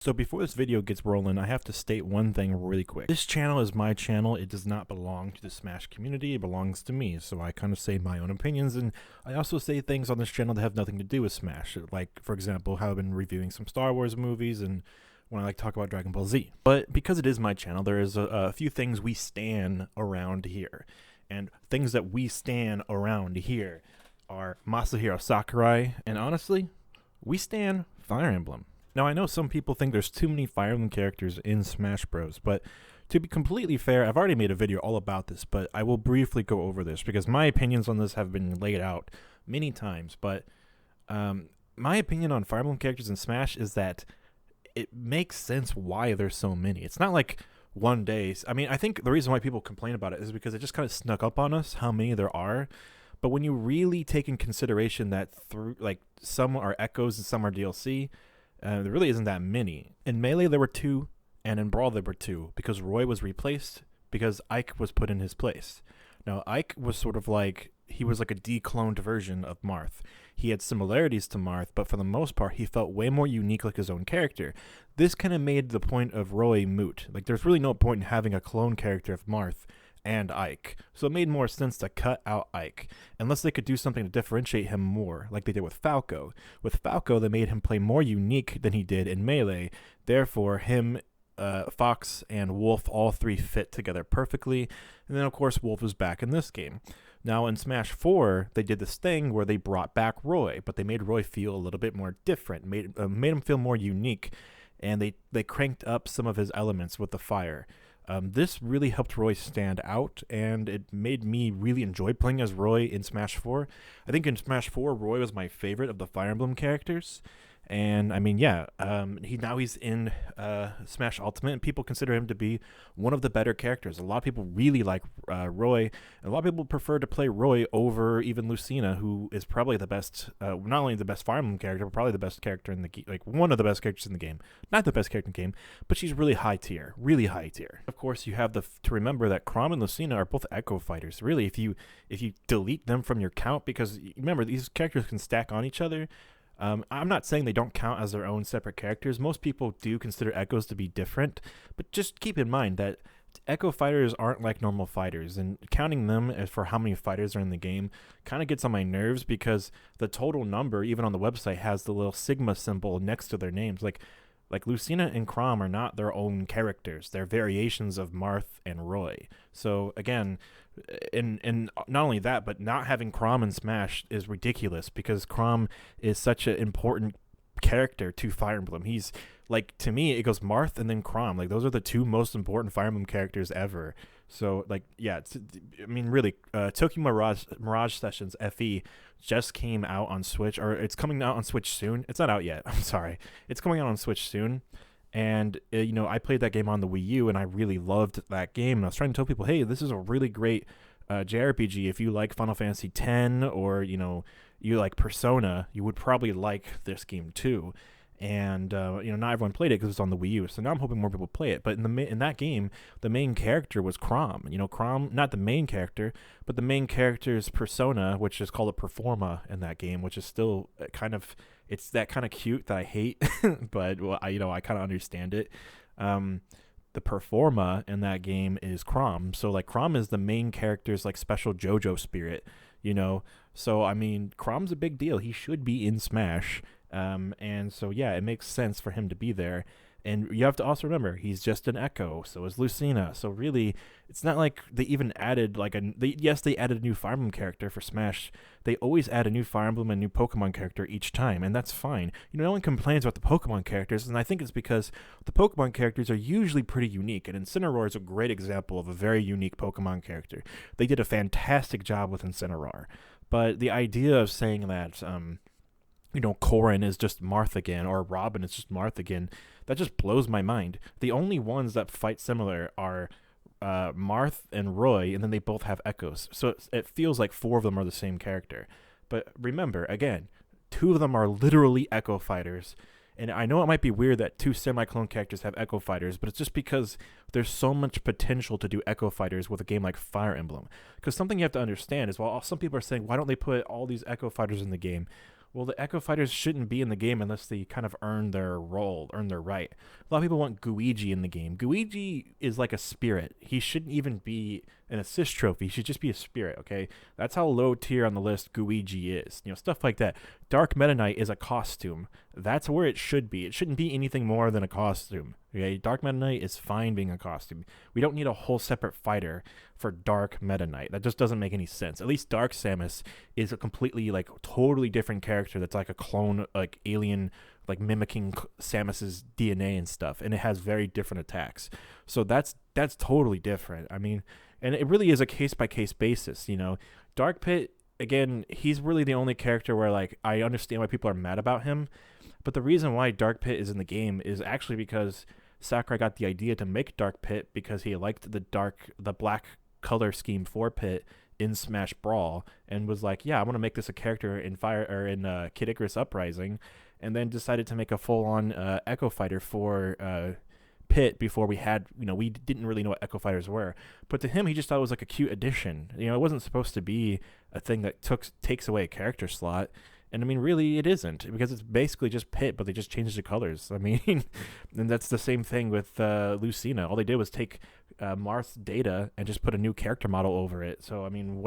So before this video gets rolling, I have to state one thing really quick. This channel is my channel. It does not belong to the Smash community. It belongs to me. So I kind of say my own opinions, and I also say things on this channel that have nothing to do with Smash. Like, for example, how I've been reviewing some Star Wars movies and when I like to talk about Dragon Ball Z. But because it is my channel, there is a few things we stan around here. And things that we stan around here are Masahiro Sakurai, and honestly, we stan Fire Emblem. Now, I know some people think there's too many Fire Emblem characters in Smash Bros., but to be completely fair, I've already made a video all about this, but I will briefly go over this because my opinions on this have been laid out many times. But my opinion on Fire Emblem characters in Smash is that it makes sense why there's so many. It's not like one day. I mean, I think the reason why people complain about it is because it just kind of snuck up on us how many there are. But when you really take in consideration that through like some are echoes and some are DLC, there really isn't that many. In Melee, there were 2, and in Brawl, there were 2, because Roy was replaced because Ike was put in his place. Now, Ike was sort of like, he was like a decloned version of Marth. He had similarities to Marth, but for the most part, he felt way more unique like his own character. This kind of made the point of Roy moot. Like, there's really no point in having a clone character of Marth and Ike. So it made more sense to cut out Ike, unless they could do something to differentiate him more, like they did with Falco. With Falco, they made him play more unique than he did in Melee. Therefore, him, Fox, and Wolf, all 3 fit together perfectly. And then, of course, Wolf is back in this game. Now, in Smash 4, they did this thing where they brought back Roy, but they made Roy feel a little bit more different, made him feel more unique, and they cranked up some of his elements with the fire. This really helped Roy stand out, and it made me really enjoy playing as Roy in Smash 4. I think in Smash 4, Roy was my favorite of the Fire Emblem characters. And, I mean, yeah, he's in Smash Ultimate, and people consider him to be one of the better characters. A lot of people really like Roy, and a lot of people prefer to play Roy over even Lucina, who is probably the best, not only the best Fire Emblem character, but probably the best character in the game, like one of the best characters in the game. Not the best character in the game, but she's really high tier, really high tier. Of course, you have to remember that Chrom and Lucina are both Echo fighters. Really, if you delete them from your count, because remember, these characters can stack on each other. I'm not saying they don't count as their own separate characters. Most people do consider Echoes to be different, but just keep in mind that Echo fighters aren't like normal fighters, and counting them as for how many fighters are in the game kind of gets on my nerves because the total number, even on the website, has the little Sigma symbol next to their names. Like Lucina and Chrom are not their own characters. They're variations of Marth and Roy. So again, and not only that, but not having Chrom in Smash is ridiculous because Chrom is such an important character to Fire Emblem. He's like, to me, it goes Marth and then Chrom. Like, those are the 2 most important Fire Emblem characters ever. So, like, yeah, I mean, really, Tokyo Mirage Sessions FE just came out on Switch, or it's coming out on Switch soon. It's not out yet. I'm sorry. It's coming out on Switch soon. And, I played that game on the Wii U, and I really loved that game. And I was trying to tell people, hey, this is a really great JRPG. If you like Final Fantasy X or, you like Persona, you would probably like this game too. And not everyone played it because it's on the Wii U. So now I'm hoping more people play it. But in that game, the main character was Chrom. Chrom, not the main character, but the main character's persona, which is called a Performa in that game, which is still it's that kind of cute that I hate, but I kind of understand it. The Performa in that game is Chrom. So like Chrom is the main character's like special JoJo spirit, So I mean, Chrom's a big deal. He should be in Smash. And so, yeah, it makes sense for him to be there. And you have to also remember, he's just an Echo, so is Lucina. So really, it's not like they even added, yes, they added a new Fire Emblem character for Smash. They always add a new Fire Emblem and new Pokemon character each time, and that's fine. No one complains about the Pokemon characters, and I think it's because the Pokemon characters are usually pretty unique, and Incineroar is a great example of a very unique Pokemon character. They did a fantastic job with Incineroar. But the idea of saying that, Corrin is just Marth again, or Robin is just Marth again, that just blows my mind. The only ones that fight similar are Marth and Roy, and then they both have Echoes. So it feels like 4 of them are the same character. But remember, again, 2 of them are literally Echo fighters. And I know it might be weird that 2 semi-clone characters have Echo fighters, but it's just because there's so much potential to do Echo fighters with a game like Fire Emblem. Because something you have to understand is, while some people are saying, why don't they put all these Echo fighters in the game? Well, the Echo Fighters shouldn't be in the game unless they kind of earn their role, earn their right. A lot of people want Guiji in the game. Guiji is like a spirit. He shouldn't even be an assist trophy. He should just be a spirit, okay? That's how low tier on the list Guiji is. Stuff like that. Dark Meta Knight is a costume. That's where it should be. It shouldn't be anything more than a costume, okay? Dark Meta Knight is fine being a costume. We don't need a whole separate fighter for Dark Meta Knight. That just doesn't make any sense. At least Dark Samus is a completely, like, totally different character that's like a clone, like, alien, like, mimicking Samus's DNA and stuff, and it has very different attacks. So that's totally different. I mean, and it really is a case-by-case basis, Dark Pit, again, he's really the only character where, like, I understand why people are mad about him, but the reason why Dark Pit is in the game is actually because Sakurai got the idea to make Dark Pit because he liked the black color scheme for Pit in Smash Brawl, and was like, yeah, I want to make this a character in Kid Icarus Uprising, and then decided to make a full-on Echo Fighter for Pit before we had, we didn't really know what Echo Fighters were. But to him, he just thought it was like a cute addition. It wasn't supposed to be a thing that takes away a character slot. And I mean, really, it isn't, because it's basically just Pit, but they just changed the colors. I mean, and that's the same thing with Lucina. All they did was take Marth's data and just put a new character model over it. So, I mean,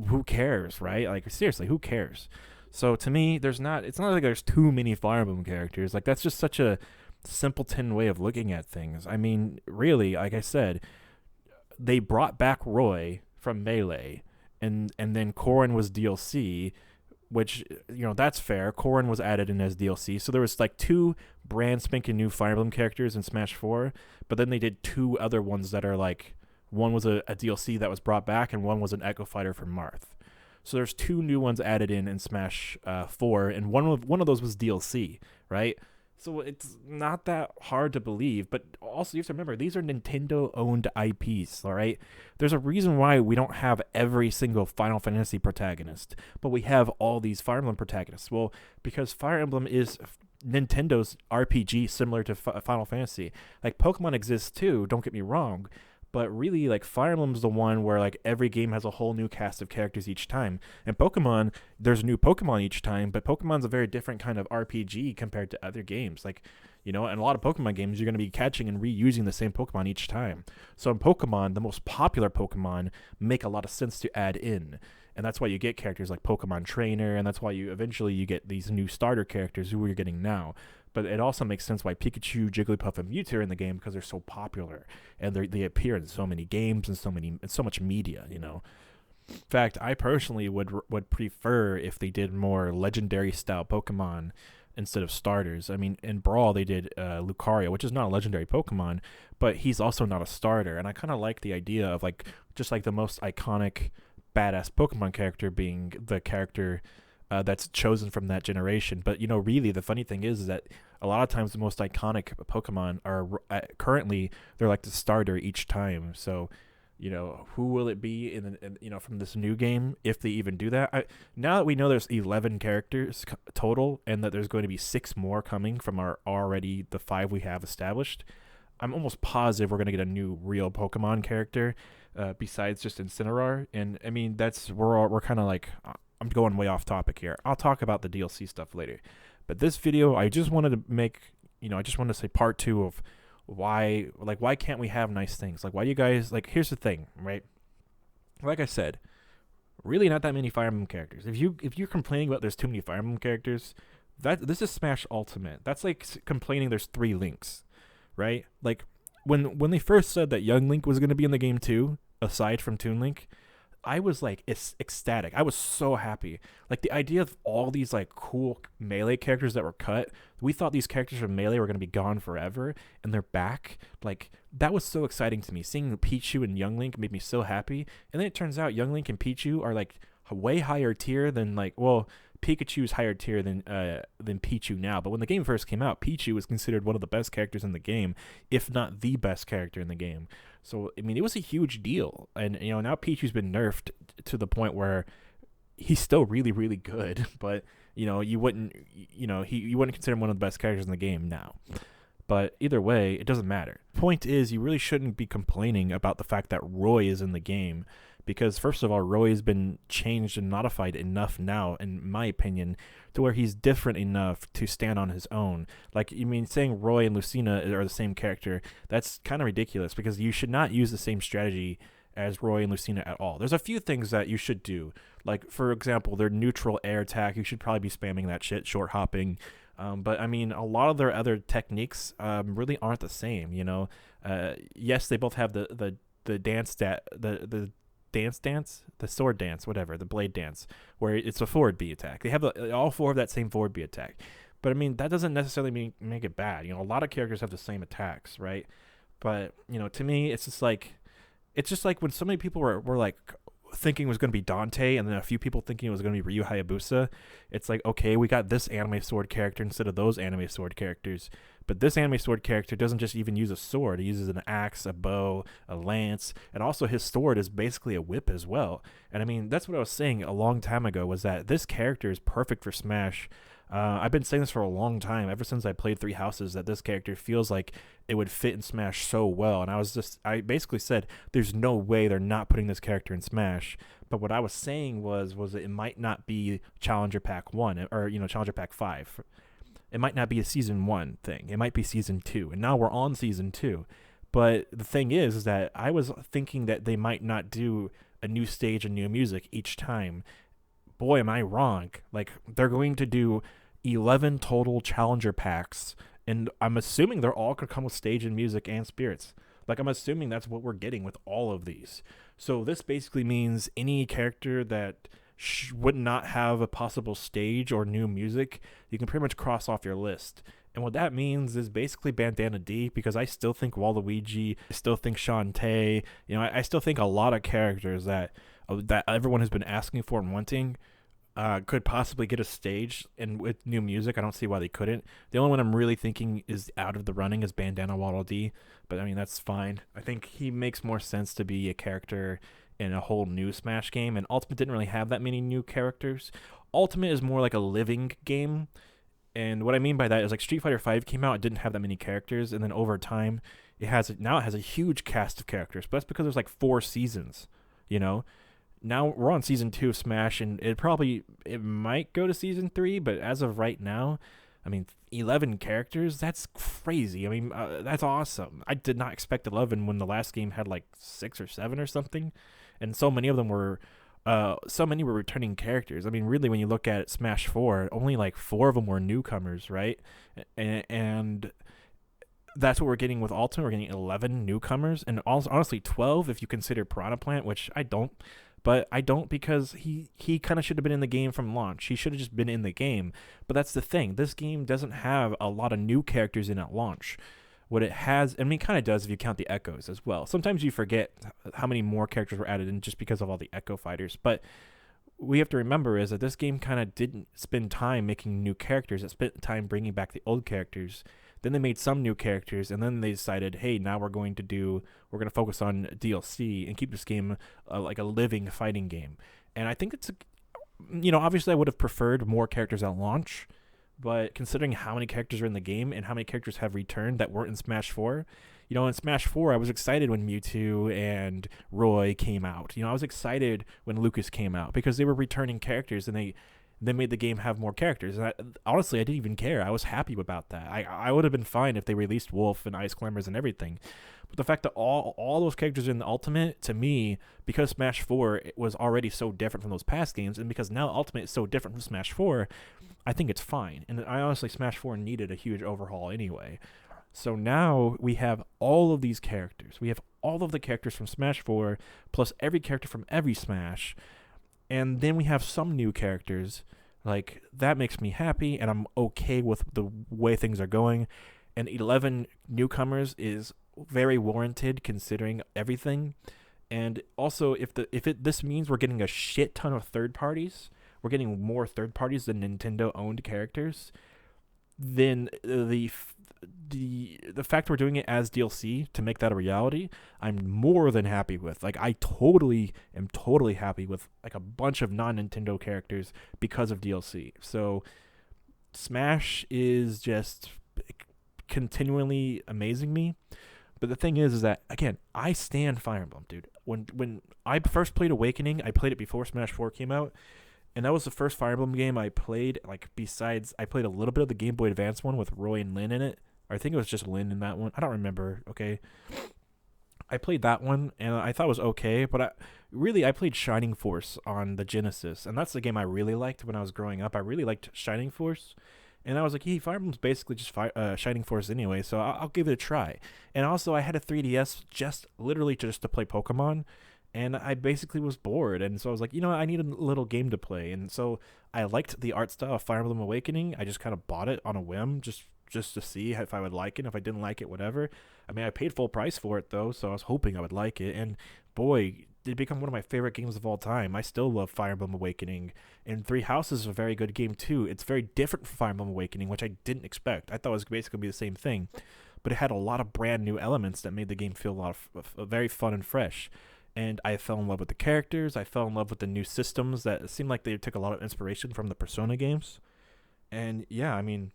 who cares, right? Like, seriously, who cares? So, to me, it's not like there's too many Fire Emblem characters. Like, that's just such a simpleton way of looking at things. I mean, really, like I said, they brought back Roy from Melee, and then Corrin was DLC, which, that's fair. Corrin was added in as DLC. So there was like 2 brand spanking new Fire Emblem characters in Smash 4, but then they did 2 other ones that are like, one was a DLC that was brought back, and one was an Echo Fighter for Marth. So there's 2 new ones added in Smash 4, and one of those was DLC, right? So it's not that hard to believe, but also you have to remember, these are Nintendo-owned IPs, all right? There's a reason why we don't have every single Final Fantasy protagonist, but we have all these Fire Emblem protagonists. Well, because Fire Emblem is Nintendo's RPG similar to Final Fantasy. Like, Pokemon exists too, don't get me wrong, but really, like, Fire Emblem's the one where, like, every game has a whole new cast of characters each time. And Pokemon, there's a new Pokemon each time, but Pokemon's a very different kind of RPG compared to other games. Like, in a lot of Pokemon games, you're going to be catching and reusing the same Pokemon each time. So in Pokemon, the most popular Pokemon make a lot of sense to add in. And that's why you get characters like Pokemon Trainer, and that's why you get these new starter characters who we're getting now. But it also makes sense why Pikachu, Jigglypuff, and Mewtwo are in the game, because they're so popular, and they appear in so many games and so much media. In fact, I personally would prefer if they did more legendary style Pokemon instead of starters. I mean, in Brawl they did Lucario, which is not a legendary Pokemon, but he's also not a starter. And I kind of like the idea of, like, just like the most iconic badass Pokemon character being the character that's chosen from that generation. But really, the funny thing is that a lot of times the most iconic Pokemon are currently, they're like the starter each time. So who will it be from this new game, if they even do that? Now that we know there's 11 characters total, and that there's going to be 6 more coming from the 5 we have established, I'm almost positive we're going to get a new real Pokemon character besides just Incineroar. And I mean, we're kind of like, I'm going way off topic here. I'll talk about the DLC stuff later. But this video, I just wanted to make, I just wanted to say part 2 of why can't we have nice things? Like, why do you guys, like, here's the thing, right? Like I said, really not that many Fire Emblem characters. If you're complaining about there's too many Fire Emblem characters, this is Smash Ultimate. That's like complaining there's 3 Links, right? Like, when they first said that Young Link was going to be in the game too, aside from Toon Link, I was like ecstatic. I was so happy. Like, the idea of all these like cool Melee characters that were cut, we thought these characters from Melee were going to be gone forever, and they're back. Like, that was so exciting to me. Seeing Pichu and Young Link made me so happy. And then it turns out Young Link and Pichu are like way higher tier than, like, well, Pikachu's higher tier than Pichu now. But when the game first came out, Pichu was considered one of the best characters in the game, if not the best character in the game. So, I mean, it was a huge deal. And, now Pichu's been nerfed to the point where he's still really, really good. But, you wouldn't consider him one of the best characters in the game now. But either way, it doesn't matter. Point is, you really shouldn't be complaining about the fact that Roy is in the game, because first of all, Roy's been changed and modified enough now, in my opinion, to where he's different enough to stand on his own. Like, you mean saying Roy and Lucina are the same character? That's kind of ridiculous, because you should not use the same strategy as Roy and Lucina at all. There's a few things that you should do. Like, for example, their neutral air attack, you should probably be spamming that shit, short hopping. But I mean, a lot of their other techniques really aren't the same, you know? Yes, they both have the dance the sword dance, whatever, the blade dance, where it's a forward B attack. They have all four of that same forward B attack. But I mean, that doesn't necessarily make it bad. You know, a lot of characters have the same attacks, right? But, you know, to me, it's just like when so many people were like thinking it was going to be Dante, and then a few people thinking it was going to be Ryu Hayabusa. It's like, okay, we got this anime sword character instead of those anime sword characters. But this anime sword character doesn't just even use a sword. He uses an axe, a bow, a lance, and also his sword is basically a whip as well. And I mean, that's what I was saying a long time ago, was that this character is perfect for Smash. I've been saying this for a long time, ever since I played Three Houses, that this character feels like it would fit in Smash so well. And I basically said, there's no way they're not putting this character in Smash. But what I was saying was that it might not be Challenger Pack 1, or, you know, Challenger Pack 5. It might not be a Season 1 thing. It might be Season 2. And now we're on Season 2. But the thing is that I was thinking that they might not do a new stage and new music each time. Boy, am I wrong. Like, they're going to do 11 total Challenger Packs, and I'm assuming they're all going to come with stage and music and spirits. Like, I'm assuming that's what we're getting with all of these. So this basically means any character that would not have a possible stage or new music, you can pretty much cross off your list. And what that means is basically Bandana D, because I still think Waluigi, I still think Shantae, you know, I still think a lot of characters that everyone has been asking for and wanting could possibly get a stage, and with new music, I don't see why they couldn't. The only one I'm really thinking is out of the running is Bandana Waddle Dee, but I mean, that's fine. I think he makes more sense to be a character in a whole new Smash game, and Ultimate didn't really have that many new characters. Ultimate is more like a living game, and what I mean by that is, like, Street Fighter V came out, it didn't have that many characters, and then over time, it has a huge cast of characters, but that's because there's like 4 seasons, you know? Now we're on Season 2 of Smash, and it might go to Season 3, but as of right now, I mean, 11 characters, that's crazy. I mean, that's awesome. I did not expect 11 when the last game had like 6 or 7 or something, and so many of them were returning characters. I mean, really, when you look at Smash 4, only like 4 of them were newcomers, right? And that's what we're getting with Ultimate. We're getting 11 newcomers, and honestly 12 if you consider Piranha Plant, which I don't. But I don't, because he kind of should have been in the game from launch. He should have just been in the game. But that's the thing. This game doesn't have a lot of new characters in at launch. What it has, I mean, it kind of does if you count the Echoes as well. Sometimes you forget how many more characters were added in just because of all the Echo fighters. But we have to remember is that this game kind of didn't spend time making new characters. It spent time bringing back the old characters. Then they made some new characters, and then they decided, hey, now we're going to focus on DLC and keep this game like a living fighting game. And I think obviously I would have preferred more characters at launch, but considering how many characters are in the game and how many characters have returned that weren't in Smash 4, you know, in Smash 4, I was excited when Mewtwo and Roy came out. You know, I was excited when Lucas came out because they were returning characters, and they made the game have more characters. And honestly, I didn't even care. I was happy about that. I would have been fine if they released Wolf and Ice Climbers and everything. But the fact that all those characters are in the Ultimate, to me, because Smash 4 it was already so different from those past games, and because now Ultimate is so different from Smash 4, I think it's fine. And I honestly, Smash 4 needed a huge overhaul anyway. So now we have all of these characters. We have all of the characters from Smash 4, plus every character from every Smash. And then we have some new characters. Like, that makes me happy, and I'm okay with the way things are going. And 11 newcomers is very warranted considering everything. And also, this means we're getting a shit ton of third parties, we're getting more third parties than Nintendo-owned characters, then the fact we're doing it as DLC to make that a reality, I'm more than happy with. Like, I am totally happy with like a bunch of non-Nintendo characters because of DLC. So Smash is just continually amazing me. But the thing is that, again, I stand Fire Emblem, dude. when I first played Awakening, I played it before Smash 4 came out, and that was the first Fire Emblem game I played. Like, besides, I played a little bit of the Game Boy Advance one with Roy and Lynn in it. Or I think it was just Lynn in that one. I don't remember. Okay, I played that one and I thought it was okay, but I played Shining Force on the Genesis, and that's the game I really liked when I was growing up. I really liked Shining Force, and I was like, hey, Fire Emblem's basically just Shining Force anyway, so I'll give it a try. And also, I had a 3DS just literally just to play Pokemon, and I basically was bored, and so I was like, I need a little game to play, and so I liked the art style of Fire Emblem Awakening. I just kind of bought it on a whim, just to see if I would like it. If I didn't like it, whatever. I mean, I paid full price for it though, so I was hoping I would like it, and boy, did it become one of my favorite games of all time. I still love Fire Emblem Awakening, and Three Houses is a very good game too. It's very different from Fire Emblem Awakening, which I didn't expect. I thought it was basically going to be the same thing, but it had a lot of brand new elements that made the game feel a lot of very fun and fresh. And I fell in love with the characters. I fell in love with the new systems that seemed like they took a lot of inspiration from the Persona games. And yeah, I mean,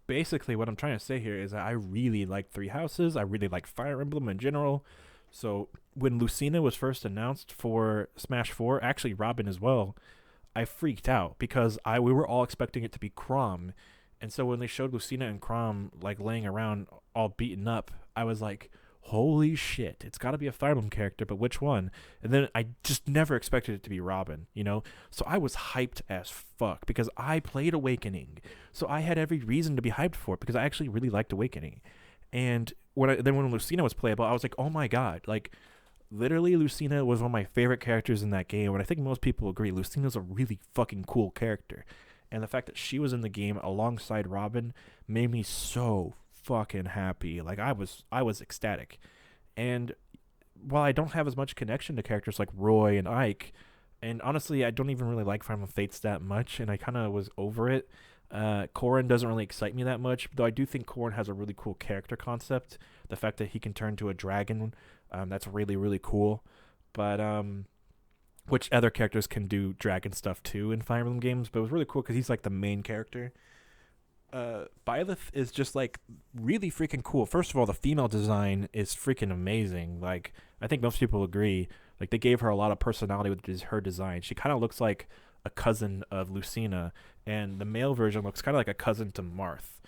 basically what I'm trying to say here is that I really like Three Houses. I really like Fire Emblem in general. So when Lucina was first announced for Smash 4, actually Robin as well, I freaked out because we were all expecting it to be Chrom. And so when they showed Lucina and Chrom like laying around all beaten up, I was like, holy shit, it's got to be a Fire Emblem character, but which one? And then I just never expected it to be Robin, So I was hyped as fuck because I played Awakening. So I had every reason to be hyped for it because I actually really liked Awakening. And when Lucina was playable, I was like, oh my god, like literally Lucina was one of my favorite characters in that game, and I think most people agree Lucina's a really fucking cool character. And the fact that she was in the game alongside Robin made me so fucking happy. Like I was ecstatic. And while I don't have as much connection to characters like Roy and Ike, and honestly I don't even really like Final Fates that much, and I kind of was over it. Corrin doesn't really excite me that much, though I do think Corrin has a really cool character concept. The fact that he can turn to a dragon, that's really, really cool. But which other characters can do dragon stuff too in Fire Emblem games, but it was really cool because he's like the main character. Byleth is just like really freaking cool. First of all, the female design is freaking amazing. Like I think most people agree. Like they gave her a lot of personality with her design. She kind of looks like a cousin of Lucina, and the male version looks kind of like a cousin to Marth.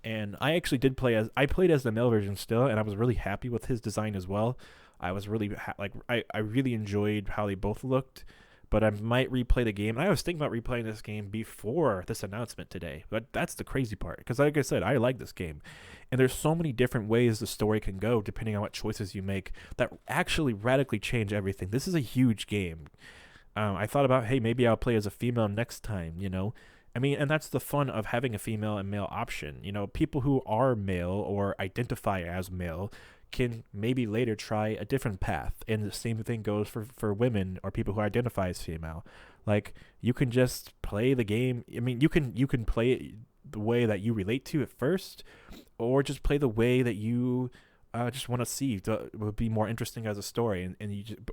And I actually played as the male version still, and I was really happy with his design as well. I was really I really enjoyed how they both looked. But I might replay the game. I was thinking about replaying this game before this announcement today. But that's the crazy part. Because like I said, I like this game. And there's so many different ways the story can go depending on what choices you make that actually radically change everything. This is a huge game. I thought about, hey, maybe I'll play as a female next time, I mean, and that's the fun of having a female and male option. People who are male or identify as male can maybe later try a different path, and the same thing goes for women or people who identify as female. Like you can just play the game. I mean, you can play it the way that you relate to it first, or just play the way that you just want to see would be more interesting as a story,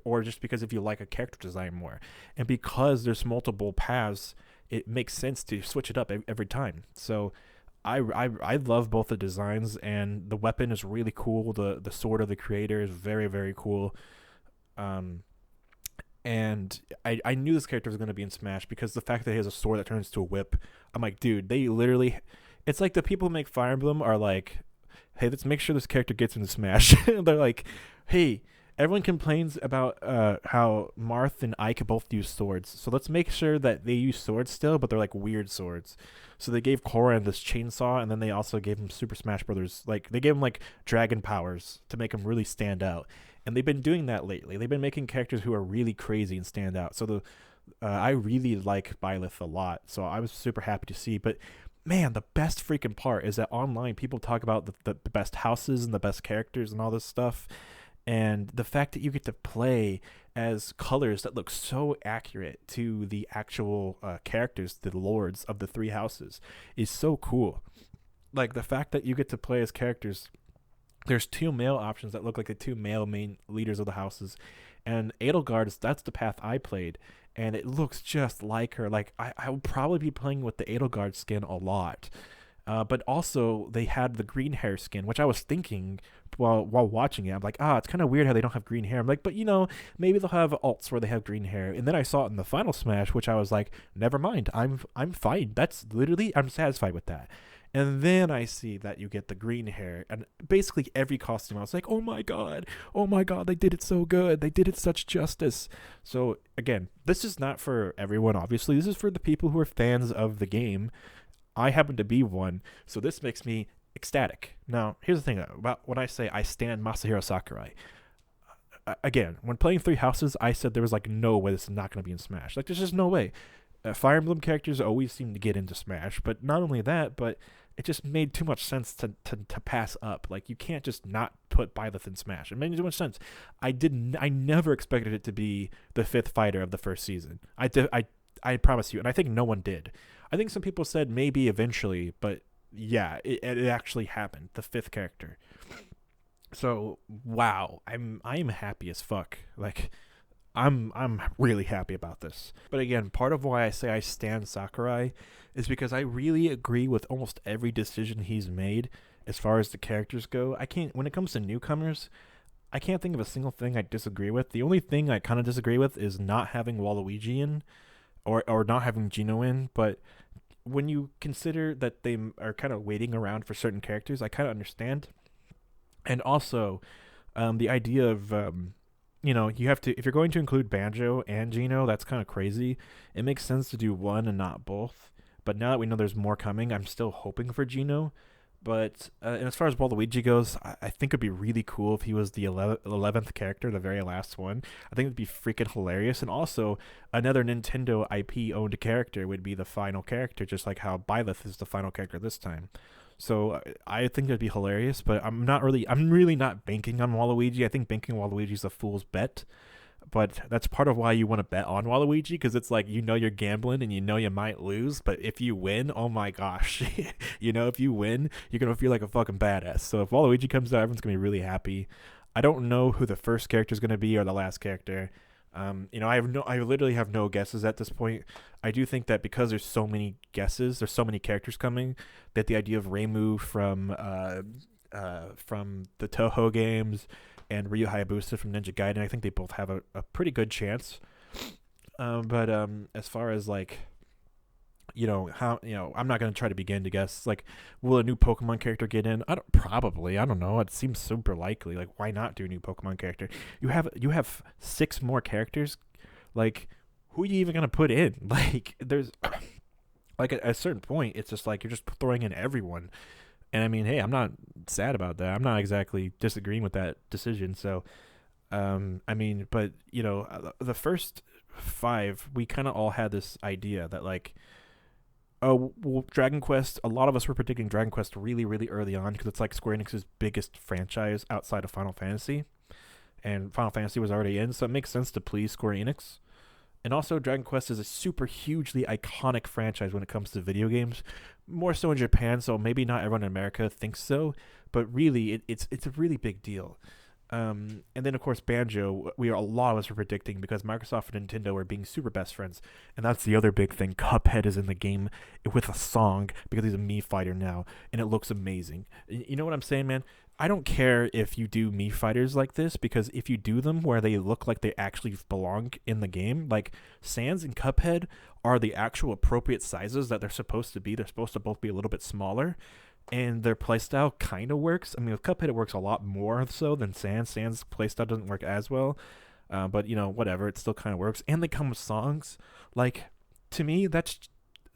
or just because if you like a character design more, and because there's multiple paths, it makes sense to switch it up every time. So I love both the designs, and the weapon is really cool. The sword of the creator is very, very cool. And I knew this character was going to be in Smash because the fact that he has a sword that turns to a whip, I'm like, dude, it's like the people who make Fire Emblem are like, hey, let's make sure this character gets into Smash. They're like, hey, everyone complains about how Marth and Ike both use swords, so let's make sure that they use swords still, but they're like weird swords. So they gave Corrin this chainsaw, and then they also gave him Super Smash Brothers. Like they gave him like dragon powers to make him really stand out. And they've been doing that lately. They've been making characters who are really crazy and stand out. So I really like Byleth a lot. So I was super happy to see. But man, the best freaking part is that online people talk about the best houses and the best characters and all this stuff. And the fact that you get to play as colors that look so accurate to the actual characters, the lords of the three houses, is so cool. Like the fact that you get to play as characters, there's two male options that look like the two male main leaders of the houses. And Edelgard, that's the path I played. And it looks just like her. Like I will probably be playing with the Edelgard skin a lot. But also they had the green hair skin, which I was thinking while watching it. I'm like, it's kind of weird how they don't have green hair. I'm like, but maybe they'll have alts where they have green hair. And then I saw it in the final Smash, which I was like, never mind. I'm fine. That's literally, I'm satisfied with that. And then I see that you get the green hair and basically every costume. I was like, oh my god, they did it so good. They did it such justice. So again, this is not for everyone, obviously. This is for the people who are fans of the game. I happen to be one, so this makes me ecstatic. Now, here's the thing about when I say I stand Masahiro Sakurai. Again, when playing Three Houses, I said there was like no way this is not going to be in Smash. Like, there's just no way. Fire Emblem characters always seem to get into Smash, but not only that, but it just made too much sense to pass up. Like, you can't just not put Byleth in Smash. It made too much sense. I never expected it to be the 5th fighter of the first season. I promise you, and I think no one did. I think some people said maybe eventually, but yeah, it actually happened. The 5th character. So wow, I am happy as fuck. Like, I'm really happy about this. But again, part of why I say I stand Sakurai is because I really agree with almost every decision he's made as far as the characters go. When it comes to newcomers, I can't think of a single thing I disagree with. The only thing I kind of disagree with is not having Waluigi in, or not having Gino in. But when you consider that they are kind of waiting around for certain characters, I kind of understand. And also, the idea of you have to, if you're going to include Banjo and Gino, that's kind of crazy. It makes sense to do one and not both. But now that we know there's more coming, I'm still hoping for Gino. But and as far as Waluigi goes, I think it'd be really cool if he was the 11th character, the very last one. I think it'd be freaking hilarious. And also, another Nintendo IP-owned character would be the final character, just like how Byleth is the final character this time. So I think it'd be hilarious, but I'm really not banking on Waluigi. I think banking on Waluigi is a fool's bet. But that's part of why you want to bet on Waluigi, because it's like, you're gambling and you might lose, but if you win, oh my gosh. If you win, you're going to feel like a fucking badass. So if Waluigi comes out, everyone's going to be really happy. I don't know who the first character is going to be or the last character. I literally have no guesses at this point. I do think that because there's so many guesses, there's so many characters coming, that the idea of Reimu from the Toho games and Ryu Hayabusa from Ninja Gaiden, I think they both have a pretty good chance. But as far as like, how, I'm not going to try to begin to guess, like, will a new Pokemon character get in? I don't know. It seems super likely. Like, why not do a new Pokemon character? You have 6 more characters. Like, who are you even going to put in? Like, there's, like, at a certain point, it's just like, you're just throwing in everyone. And I mean, hey, I'm not sad about that. I'm not exactly disagreeing with that decision. So, I mean, but, the first 5, we kind of all had this idea that, like, oh, well, Dragon Quest, a lot of us were predicting Dragon Quest really, really early on, because it's like Square Enix's biggest franchise outside of Final Fantasy. And Final Fantasy was already in, so it makes sense to please Square Enix. And also, Dragon Quest is a super hugely iconic franchise when it comes to video games. More so in Japan, so maybe not everyone in America thinks so, but really, it's a really big deal. And then, of course, Banjo, a lot of us were predicting, because Microsoft and Nintendo were being super best friends. And that's the other big thing. Cuphead is in the game with a song, because he's a Mii fighter now, and it looks amazing. You know what I'm saying, man? I don't care if you do Mii fighters like this, because if you do them where they look like they actually belong in the game, like Sans and Cuphead are the actual appropriate sizes that they're supposed to be. They're supposed to both be a little bit smaller. And their playstyle kind of works. I mean, with Cuphead, it works a lot more so than Sans. Sans' playstyle doesn't work as well. But, whatever. It still kind of works. And they come with songs. Like, to me, that's,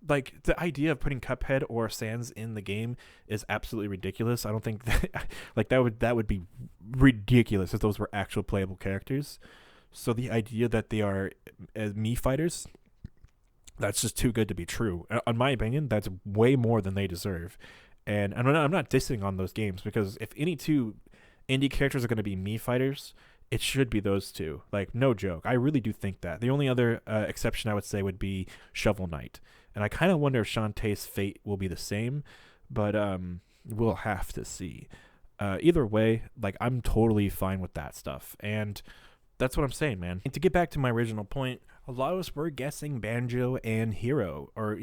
like, the idea of putting Cuphead or Sans in the game is absolutely ridiculous. I don't think that, like, that would be ridiculous if those were actual playable characters. So the idea that they are Mii fighters, that's just too good to be true. In my opinion, that's way more than they deserve. And I'm not dissing on those games, because if any 2 indie characters are going to be Mii fighters, it should be those 2. Like, no joke. I really do think that. The only other exception I would say would be Shovel Knight. And I kind of wonder if Shantae's fate will be the same, but we'll have to see. Either way, like, I'm totally fine with that stuff. And that's what I'm saying, man. And to get back to my original point, a lot of us were guessing Banjo and Hero, or,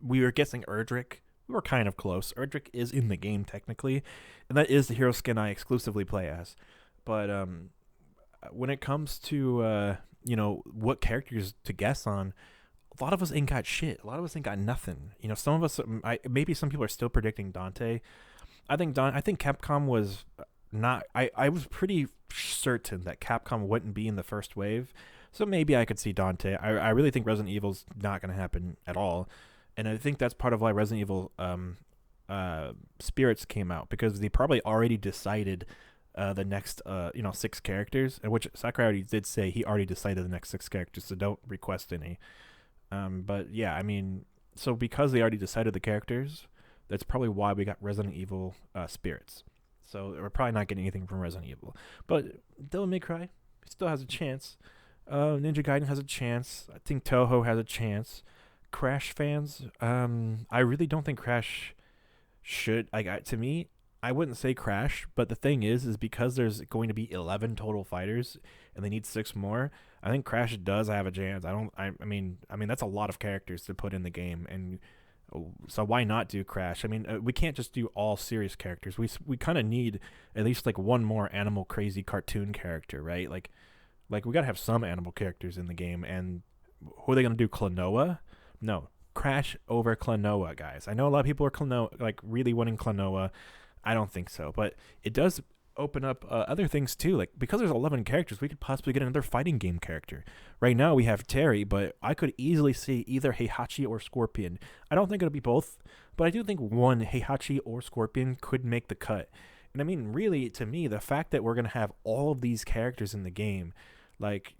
we were guessing Erdrick. we were kind of close. Erdrick is in the game technically, and that is the hero skin I exclusively play as. But when it comes to what characters to guess on, a lot of us ain't got shit. A lot of us ain't got nothing. Some of us, maybe some people are still predicting Dante. I think Capcom was not. I was pretty certain that Capcom wouldn't be in the first wave, so maybe I could see Dante. I really think Resident Evil's not going to happen at all, and I think that's part of why Resident Evil Spirits came out, because they probably already decided the next 6 characters, which Sakurai already did say he already decided the next 6 characters, so don't request any. But yeah, I mean, so because they already decided the characters, that's probably why we got Resident Evil Spirits. So we're probably not getting anything from Resident Evil. But Devil May Cry still has a chance. Ninja Gaiden has a chance. I think Toho has a chance. Crash fans, I really don't think Crash should. To me, I wouldn't say Crash, but the thing is because there's going to be 11 total fighters and they need 6 more. I think Crash does have a chance. I mean that's a lot of characters to put in the game, and so why not do Crash? I mean, we can't just do all serious characters. We kind of need at least like one more animal crazy cartoon character, right? Like we gotta have some animal characters in the game. And who are they gonna do? Klonoa? No, Crash over Klonoa, guys. I know a lot of people are Klonoa, really wanting Klonoa. I don't think so, but it does open up other things too. Like, because there's 11 characters, we could possibly get another fighting game character. Right now we have Terry, but I could easily see either Heihachi or Scorpion. I don't think it'll be both, but I do think one Heihachi or Scorpion could make the cut. And I mean, really, to me, the fact that we're gonna have all of these characters in the game, like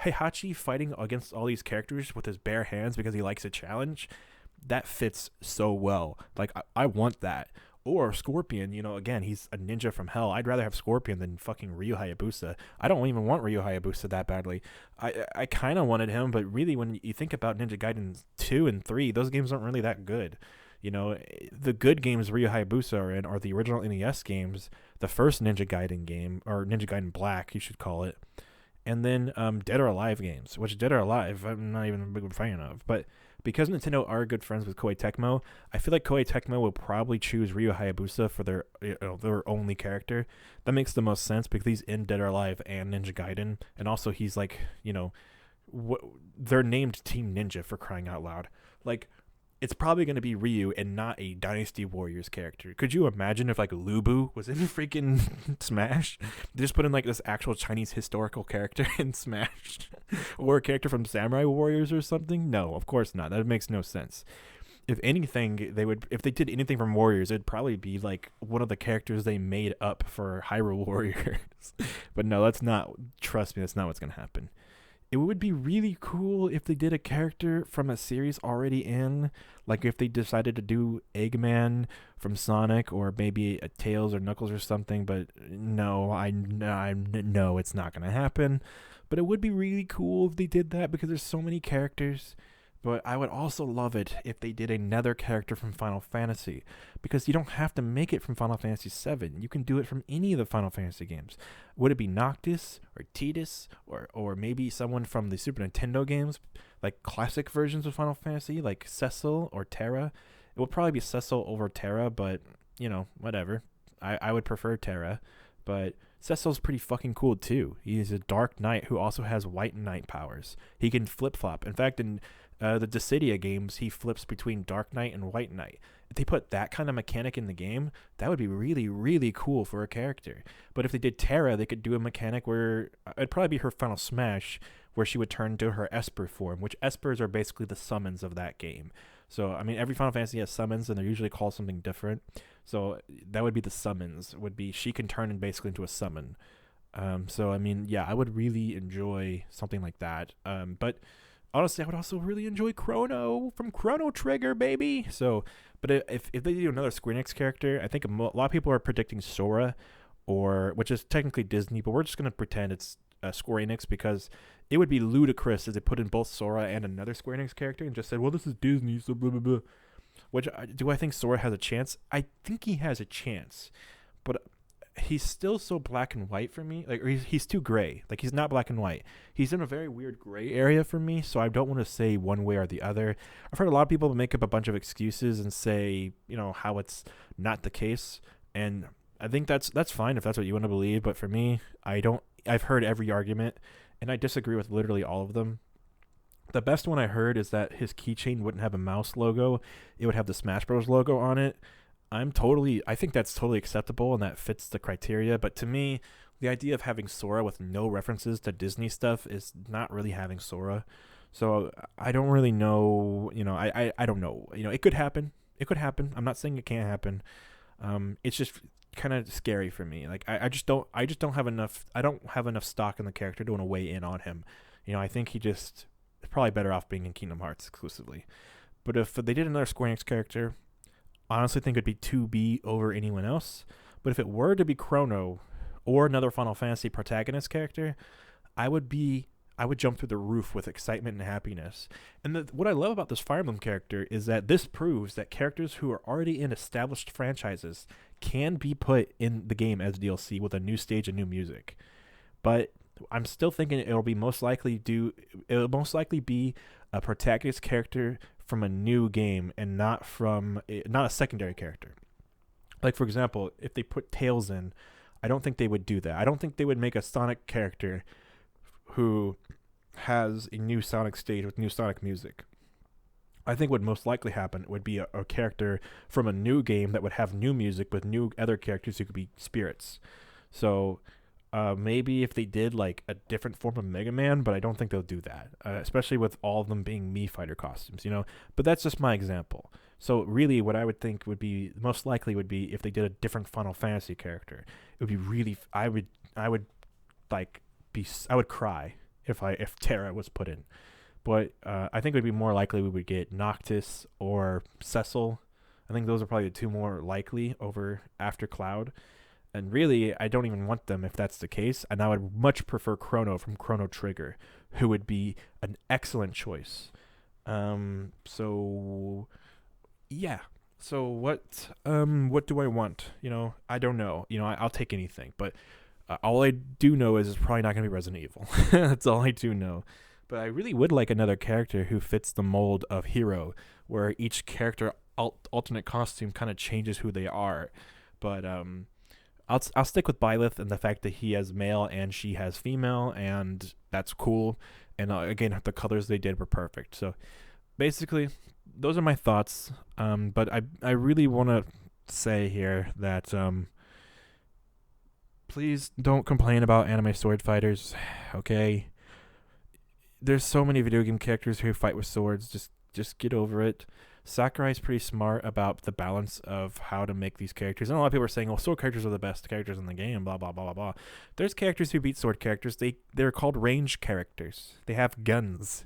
Heihachi fighting against all these characters with his bare hands because he likes a challenge, that fits so well. Like, I want that. Or Scorpion, again, he's a ninja from hell. I'd rather have Scorpion than fucking Ryu Hayabusa. I don't even want Ryu Hayabusa that badly. I kind of wanted him, but really when you think about Ninja Gaiden 2 and 3, those games aren't really that good. The good games Ryu Hayabusa are in are the original NES games, the first Ninja Gaiden game, or Ninja Gaiden Black, you should call it, and then Dead or Alive games, which Dead or Alive I'm not even a big fan of. But because Nintendo are good friends with Koei Tecmo, I feel like Koei Tecmo will probably choose Ryu Hayabusa for their only character. That makes the most sense because he's in Dead or Alive and Ninja Gaiden, and also he's they're named Team Ninja, for crying out loud. Like, it's probably going to be Ryu and not a Dynasty Warriors character. Could you imagine if Lubu was in freaking Smash? They just put in this actual Chinese historical character in Smash, or a character from Samurai Warriors or something? No, of course not. That makes no sense. If anything, if they did anything from Warriors, it'd probably be one of the characters they made up for Hyrule Warriors. But no, trust me, that's not what's going to happen. It would be really cool if they did a character from a series already in, like if they decided to do Eggman from Sonic, or maybe a Tails or Knuckles or something. But no, I know it's not going to happen. But it would be really cool if they did that, because there's so many characters. But I would also love it if they did another character from Final Fantasy, because you don't have to make it from Final Fantasy VII. You can do it from any of the Final Fantasy games. Would it be Noctis or Tidus or maybe someone from the Super Nintendo games, like classic versions of Final Fantasy, like Cecil or Terra? It would probably be Cecil over Terra, but, whatever. I would prefer Terra, but Cecil's pretty fucking cool too. He's a Dark Knight who also has White Knight powers. He can flip-flop. In fact, in the Dissidia games, he flips between Dark Knight and White Knight. If they put that kind of mechanic in the game, that would be really, really cool for a character. But if they did Terra, they could do a mechanic where it'd probably be her Final Smash, where she would turn to her Esper form, which Espers are basically the summons of that game. So, I mean, every Final Fantasy has summons, and they're usually called something different. So that would be the summons, she can turn basically into a summon. So, I mean, yeah, I would really enjoy something like that. But honestly, I would also really enjoy Chrono from Chrono Trigger, baby. So, but if they do another Square Enix character, I think a lot of people are predicting Sora, which is technically Disney, but we're just going to pretend it's Square Enix, because it would be ludicrous if they put in both Sora and another Square Enix character and just said, well, this is Disney, so blah, blah, blah. Do I think Sora has a chance? I think he has a chance, but he's still so black and white for me. Like, or he's too gray. Like, he's not black and white. He's in a very weird gray area for me, so I don't want to say one way or the other. I've heard a lot of people make up a bunch of excuses and say, how it's not the case, and I think that's fine if that's what you want to believe, but for me, I've heard every argument, and I disagree with literally all of them. The best one I heard is that his keychain wouldn't have a mouse logo. It would have the Smash Bros. Logo on it. I think that's totally acceptable and that fits the criteria. But to me, the idea of having Sora with no references to Disney stuff is not really having Sora. So I don't really know, I don't know. It could happen. It could happen. I'm not saying it can't happen. It's just kind of scary for me. Like I just don't have enough stock in the character to want to weigh in on him. I think he just is probably better off being in Kingdom Hearts exclusively. But if they did another Square Enix character, I honestly think it'd be 2B over anyone else. But if it were to be Chrono or another Final Fantasy protagonist character, I would jump through the roof with excitement and happiness. And what I love about this Fire Emblem character is that this proves that characters who are already in established franchises can be put in the game as DLC with a new stage and new music. But I'm still thinking it'll most likely be a protagonist character from a new game and not a secondary character. Like, for example, if they put Tails in, I don't think they would do that. I don't think they would make a Sonic character who has a new Sonic stage with new Sonic music. I think what most likely happen would be a character from a new game that would have new music with new other characters who could be spirits. So maybe if they did like a different form of Mega Man, but I don't think they'll do that, especially with all of them being Mii Fighter costumes, But that's just my example. So really what I would think would be most likely would be if they did a different Final Fantasy character. It would be really, I would cry if Terra was put in. But I think it would be more likely we would get Noctis or Cecil. I think those are probably the two more likely over after Cloud. And really, I don't even want them if that's the case. And I would much prefer Chrono from Chrono Trigger, who would be an excellent choice. So yeah. So what do I want? I don't know. I'll take anything. But all I do know is it's probably not going to be Resident Evil. That's all I do know. But I really would like another character who fits the mold of Hero, where each character alternate costume kind of changes who they are. But I'll stick with Byleth and the fact that he has male and she has female, and that's cool. And again, the colors they did were perfect. So basically, those are my thoughts. But I really want to say here that please don't complain about anime sword fighters, okay? There's so many video game characters who fight with swords. Just get over it. Sakurai's pretty smart about the balance of how to make these characters. And a lot of people are saying, well, sword characters are the best characters in the game, blah, blah, blah, blah, blah. There's characters who beat sword characters. They're called range characters. They have guns,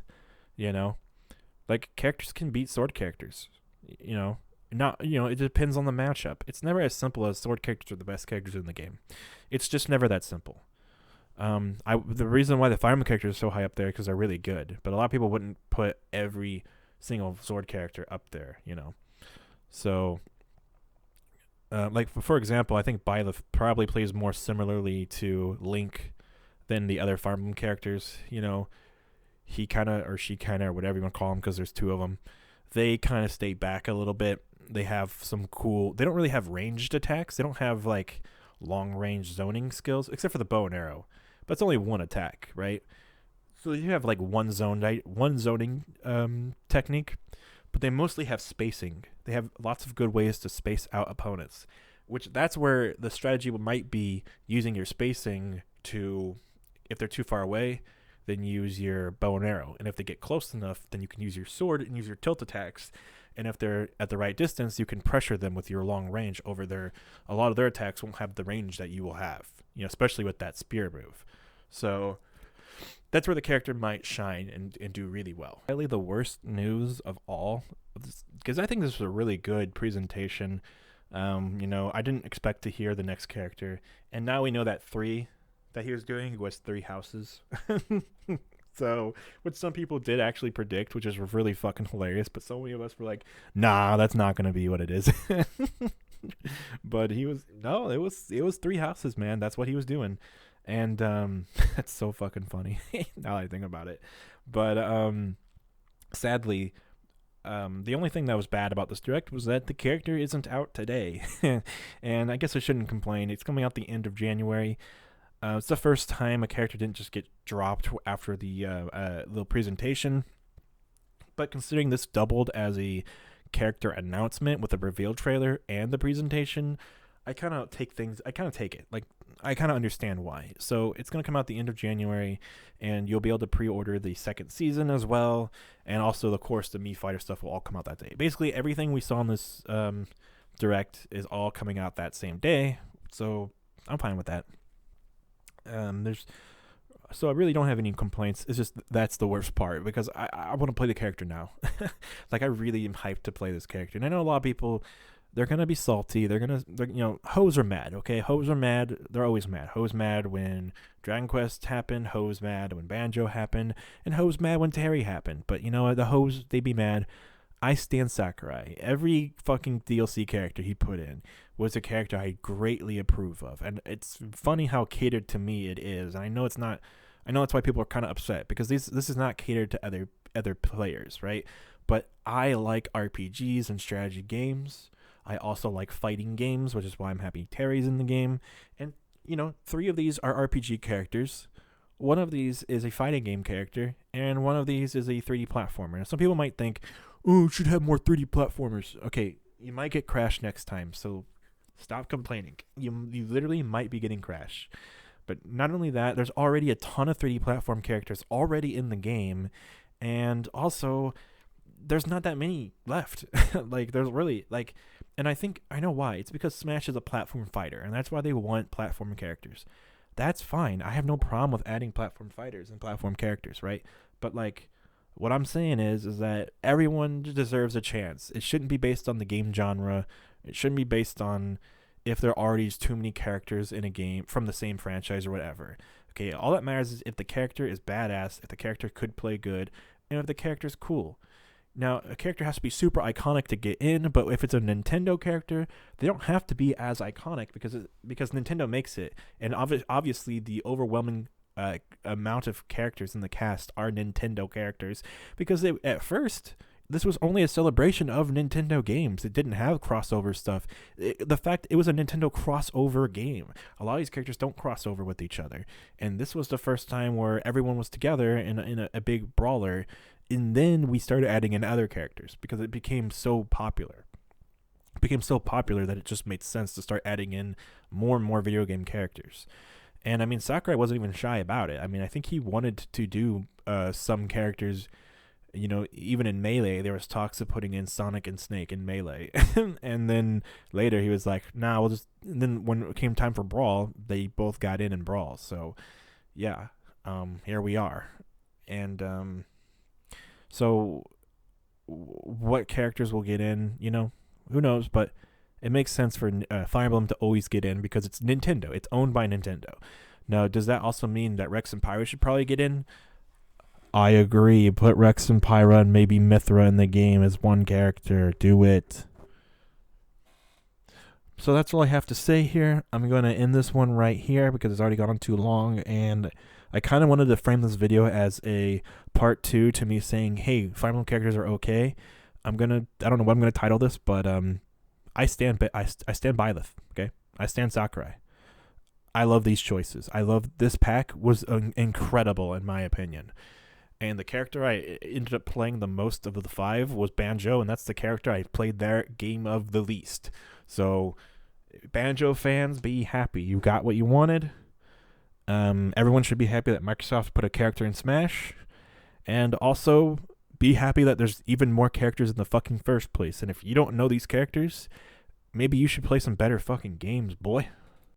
Like, characters can beat sword characters, it depends on the matchup. It's never as simple as sword characters are the best characters in the game. It's just never that simple. The reason why the Fire Emblem characters are so high up there because they're really good, but a lot of people wouldn't put every single sword character up there, So, like for example, I think Byleth probably plays more similarly to Link than the other Fire Emblem characters. He kind of, or she kind of, or whatever you want to call them, because there's two of them. They kind of stay back a little bit. They have some cool. They don't really have ranged attacks. They don't have like long range zoning skills, except for the bow and arrow. But it's only one attack, right? So you have like one zoning technique, but they mostly have spacing. They have lots of good ways to space out opponents, that's where the strategy might be using your spacing to, if they're too far away, then use your bow and arrow. And if they get close enough, then you can use your sword and use your tilt attacks. And if they're at the right distance, you can pressure them with your long range over a lot of their attacks won't have the range that you will have, especially with that spear move. So that's where the character might shine and do really well. Probably the worst news of all, because I think this was a really good presentation. I didn't expect to hear the next character. And now we know that 3 that he was doing was 3 houses. So, which some people did actually predict, which is really fucking hilarious. But so many of us were like, nah, that's not going to be what it is. But it was three houses, man. That's what he was doing. And that's so fucking funny now that I think about it. But sadly, the only thing that was bad about this direct was that the character isn't out today. And I guess I shouldn't complain. It's coming out the end of January. It's the first time a character didn't just get dropped after the little presentation. But considering this doubled as a character announcement with a reveal trailer and the presentation, I kind of take it. Like, I kind of understand why. So it's going to come out the end of January, and you'll be able to pre-order the second season as well. And also, of course, the Mii Fighter stuff will all come out that day. Basically, everything we saw in this direct is all coming out that same day. So I'm fine with that. So I really don't have any complaints. It's just that's the worst part, because I want to play the character now. Like, I really am hyped to play this character. And I know a lot of people, they're going to be salty. They're hoes are mad, okay? Hoes are mad. They're always mad. Hoes mad when Dragon Quest happened. Hoes mad when Banjo happened. And hoes mad when Terry happened. But you know what? The hoes, they be mad. I stand Sakurai. Every fucking DLC character he put in was a character I greatly approve of. And it's funny how catered to me it is. And I know it's not. I know that's why people are kind of upset, because this is not catered to other players, right? But I like RPGs and strategy games. I also like fighting games, which is why I'm happy Terry's in the game. And, 3 of these are RPG characters. One of these is a fighting game character, and one of these is a 3D platformer. Now, some people might think, oh, it should have more 3D platformers. Okay, you might get Crash next time, so stop complaining. You literally might be getting Crash. But not only that, there's already a ton of 3D platform characters already in the game, and also there's not that many left. Like, there's really, like, and I know why. It's because Smash is a platform fighter, and that's why they want platform characters. That's fine. I have no problem with adding platform fighters and platform characters, right? But, like, what I'm saying is that everyone deserves a chance. It shouldn't be based on the game genre. It shouldn't be based on if there are already too many characters in a game from the same franchise or whatever. Okay, all that matters is if the character is badass, if the character could play good, and if the character is cool. Now, a character has to be super iconic to get in, but if it's a Nintendo character, they don't have to be as iconic because Nintendo makes it. And obviously, the overwhelming amount of characters in the cast are Nintendo characters, because at first, this was only a celebration of Nintendo games. It didn't have crossover stuff. The fact it was a Nintendo crossover game. A lot of these characters don't cross over with each other. And this was the first time where everyone was together in a big brawler. And then we started adding in other characters because it became so popular. It became so popular that it just made sense to start adding in more and more video game characters. And I mean, Sakurai wasn't even shy about it. I mean, I think he wanted to do some characters. Even in Melee, there was talks of putting in Sonic and Snake in Melee. And then later he was like, nah, we'll just... And then when it came time for Brawl, they both got in Brawl. So, yeah, here we are. And so what characters will get in, who knows? But it makes sense for Fire Emblem to always get in because it's Nintendo. It's owned by Nintendo. Now, does that also mean that Rex and Pyra should probably get in? I agree. Put Rex and Pyra and maybe Mithra in the game as one character. Do it. So that's all I have to say here. I'm going to end this one right here because it's already gone on too long. And I kind of wanted to frame this video as a part 2 to me saying, hey, Fire Emblem characters are okay. I don't know what I'm going to title this, but I stand Byleth, okay? I stand Sakurai. I love these choices. This pack was incredible in my opinion. And the character I ended up playing the most of the 5 was Banjo, and that's the character I played their game of the least. So, Banjo fans, be happy. You got what you wanted. Everyone should be happy that Microsoft put a character in Smash. And also, be happy that there's even more characters in the fucking first place. And if you don't know these characters, maybe you should play some better fucking games, boy.